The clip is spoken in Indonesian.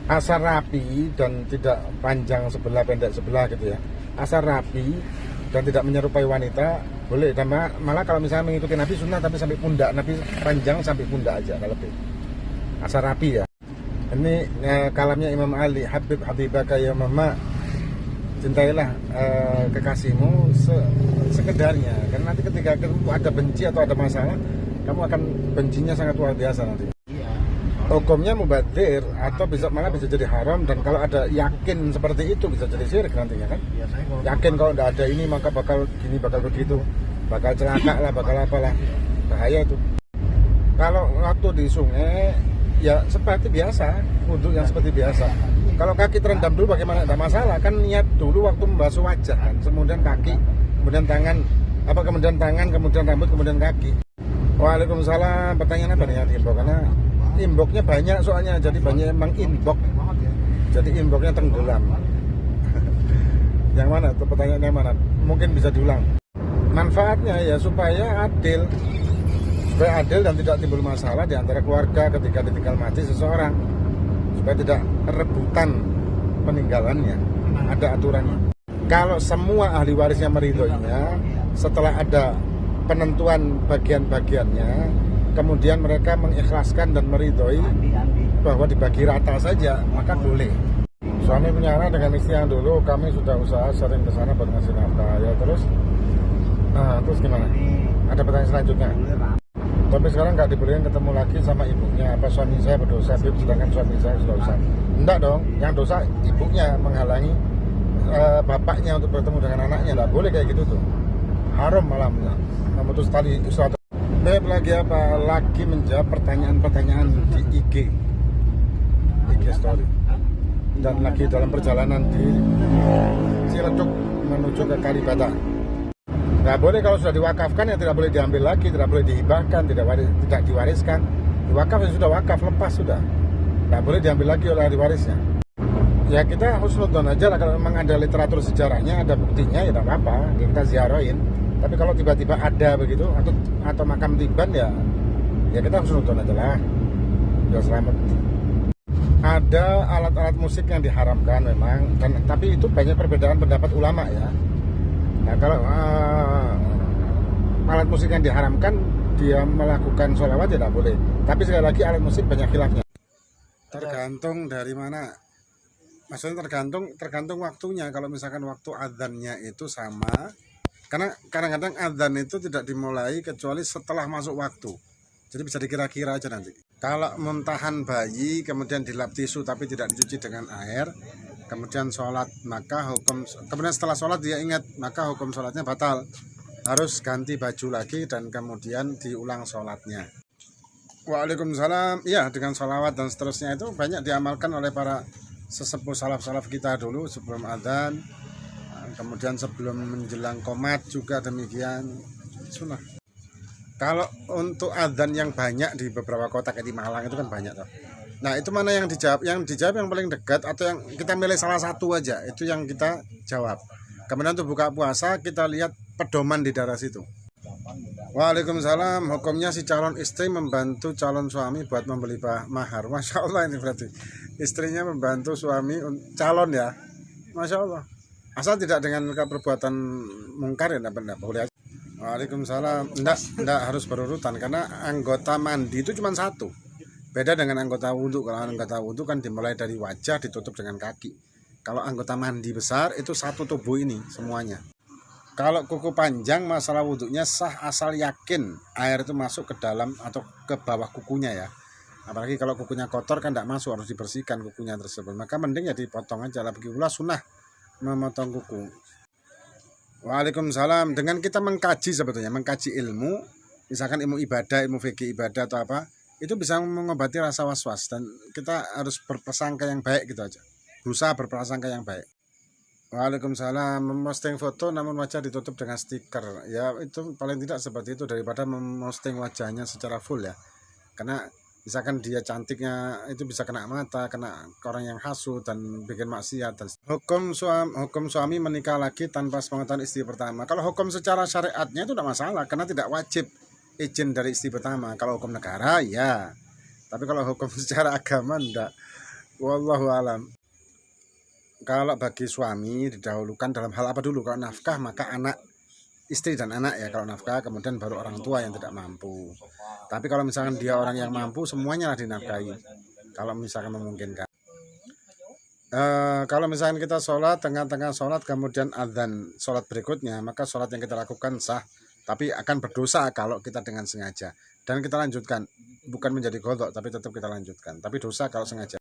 Asal rapi dan tidak panjang sebelah pendek sebelah gitu ya. Asal rapi dan tidak menyerupai wanita boleh. Dan malah kalau misalnya mengikuti Nabi sunnah tapi sampai pundak, Nabi panjang sampai pundak aja kalau lebih. Asal rapi ya. Ini kalamnya Imam Ali, Habib habibaka ya mama, cintailah kekasihmu sekedarnya. Karena nanti ketika ada benci atau ada masalah, kamu akan bencinya sangat luar biasa nanti. Hukumnya mubadir atau malah bisa jadi haram, dan kalau ada yakin seperti itu bisa jadi syirik nantinya kan. Yakin kalau tidak ada ini maka bakal gini, bakal begitu, bakal celaka lah, bakal apalah, bahaya itu. Kalau waktu di sungai ya seperti biasa, wudhu yang seperti biasa. Kalau kaki terendam dulu bagaimana, tidak masalah kan. Niat dulu waktu membasuh wajah kan, kemudian kaki, kemudian tangan, kemudian rambut, kemudian kaki. Waalaikumsalam. Pertanyaan apa nih ya di karena imboknya banyak soalnya, jadi banyak emang inbok, jadi imboknya tenggelam. Yang mana tuh, pertanyaan yang mana, mungkin bisa diulang. Manfaatnya ya supaya adil dan tidak timbul masalah di antara keluarga ketika ditinggal mati seseorang, supaya tidak rebutan peninggalannya, ada aturannya. Kalau semua ahli warisnya meridhoinya, setelah ada penentuan bagian-bagiannya, kemudian mereka mengikhlaskan dan meridhoi bahwa dibagi rata saja, maka boleh. Suami menyara dengan istri yang dulu, kami sudah usaha sering ke sana buat ngasih nafkah ya. Terus gimana? Ada pertanyaan selanjutnya. Tapi sekarang nggak dibolehin ketemu lagi sama ibunya. Apa suami saya berdosa, sedangkan suami saya sudah usah? Enggak dong, yang dosa ibunya menghalangi bapaknya untuk bertemu dengan anaknya. Nggak boleh kayak gitu tuh, haram malah memutus tali suatu. Lagi apa? Lagi menjawab pertanyaan-pertanyaan di IG story, dan lagi dalam perjalanan di Ciledug menuju ke Kalibata. Nggak boleh, kalau sudah diwakafkan ya tidak boleh diambil lagi, tidak boleh dihibahkan, tidak diwariskan. Wakaf ya sudah wakaf, lepas sudah, nggak boleh diambil lagi oleh ahli warisnya. Ya kita husnudzon aja lah, kalau memang ada literatur sejarahnya, ada buktinya ya tidak apa-apa, kita ziarahin. Tapi kalau tiba-tiba ada begitu atau makam tiban ya kita husnudzon aja lah, ya selamat. Ada alat-alat musik yang diharamkan memang, tapi itu banyak perbedaan pendapat ulama ya. Nah kalau alat musik yang diharamkan dia melakukan sholawat ya tidak boleh. Tapi sekali lagi alat musik banyak khilafnya. Tergantung dari mana. Maksudnya tergantung waktunya. Kalau misalkan waktu adzannya itu sama, karena kadang-kadang adzan itu tidak dimulai kecuali setelah masuk waktu. Jadi bisa dikira-kira aja nanti. Kalau muntahan bayi kemudian dilap tisu tapi tidak dicuci dengan air, kemudian sholat, maka kemudian setelah sholat dia ingat, maka hukum sholatnya batal, harus ganti baju lagi dan kemudian diulang sholatnya. Waalaikumsalam. Iya, dengan sholawat dan seterusnya itu banyak diamalkan oleh para sesepuh salaf kita dulu sebelum adzan, kemudian sebelum menjelang qomat juga demikian, sunnah. Kalau untuk adzan yang banyak di beberapa kota kayak di Malang itu kan banyak tuh. Nah itu mana yang dijawab? Yang dijawab yang paling dekat atau yang kita milih salah satu aja, itu yang kita jawab. Kemudian untuk buka puasa kita lihat pedoman di daerah situ. Waalaikumsalam. Hukumnya si calon istri membantu calon suami buat membeli mahar. Masya Allah, ini berarti istrinya membantu suami calon ya. Masya Allah. Asal tidak dengan perbuatan mungkar ya, tidak boleh aja. Waalaikumsalam. Enggak harus berurutan, karena anggota mandi itu cuma satu. Beda dengan anggota wudhu. Kalau anggota wudhu kan dimulai dari wajah ditutup dengan kaki. Kalau anggota mandi besar itu satu tubuh ini semuanya. Kalau kuku panjang masalah wudhunya sah asal yakin air itu masuk ke dalam atau ke bawah kukunya ya. Apalagi kalau kukunya kotor kan tidak masuk, harus dibersihkan kukunya tersebut. Maka mending ya dipotong aja lah. Begitulah sunnah memotong kuku. Waalaikumsalam. Dengan kita mengkaji sebetulnya, mengkaji ilmu, misalkan ilmu ibadah, ilmu fikih ibadah atau apa, itu bisa mengobati rasa was-was, dan kita harus berprasangka yang baik gitu aja. Berusaha berprasangka yang baik. Waalaikumsalam. Memposting foto namun wajah ditutup dengan stiker, ya itu paling tidak seperti itu daripada memposting wajahnya secara full ya. Karena misalkan dia cantiknya itu bisa kena mata, kena orang yang hasut dan bikin maksiat. Dan hukum suami menikah lagi tanpa sepengetahuan istri pertama. Kalau hukum secara syariatnya itu tidak masalah, karena tidak wajib izin dari istri pertama. Kalau hukum negara ya, tapi kalau hukum secara agama enggak. Wallahu alam. Kalau bagi suami didahulukan dalam hal apa dulu? Kalau nafkah maka anak, istri dan anak ya. Kalau nafkah kemudian baru orang tua yang tidak mampu. Tapi kalau misalkan dia orang yang mampu, semuanya lah dinafkahi. Kalau misalkan memungkinkan. Kalau misalkan kita sholat, tengah-tengah sholat kemudian azan sholat berikutnya, maka sholat yang kita lakukan sah, tapi akan berdosa kalau kita dengan sengaja. Dan kita lanjutkan, bukan menjadi kodok, tapi tetap kita lanjutkan. Tapi dosa kalau sengaja.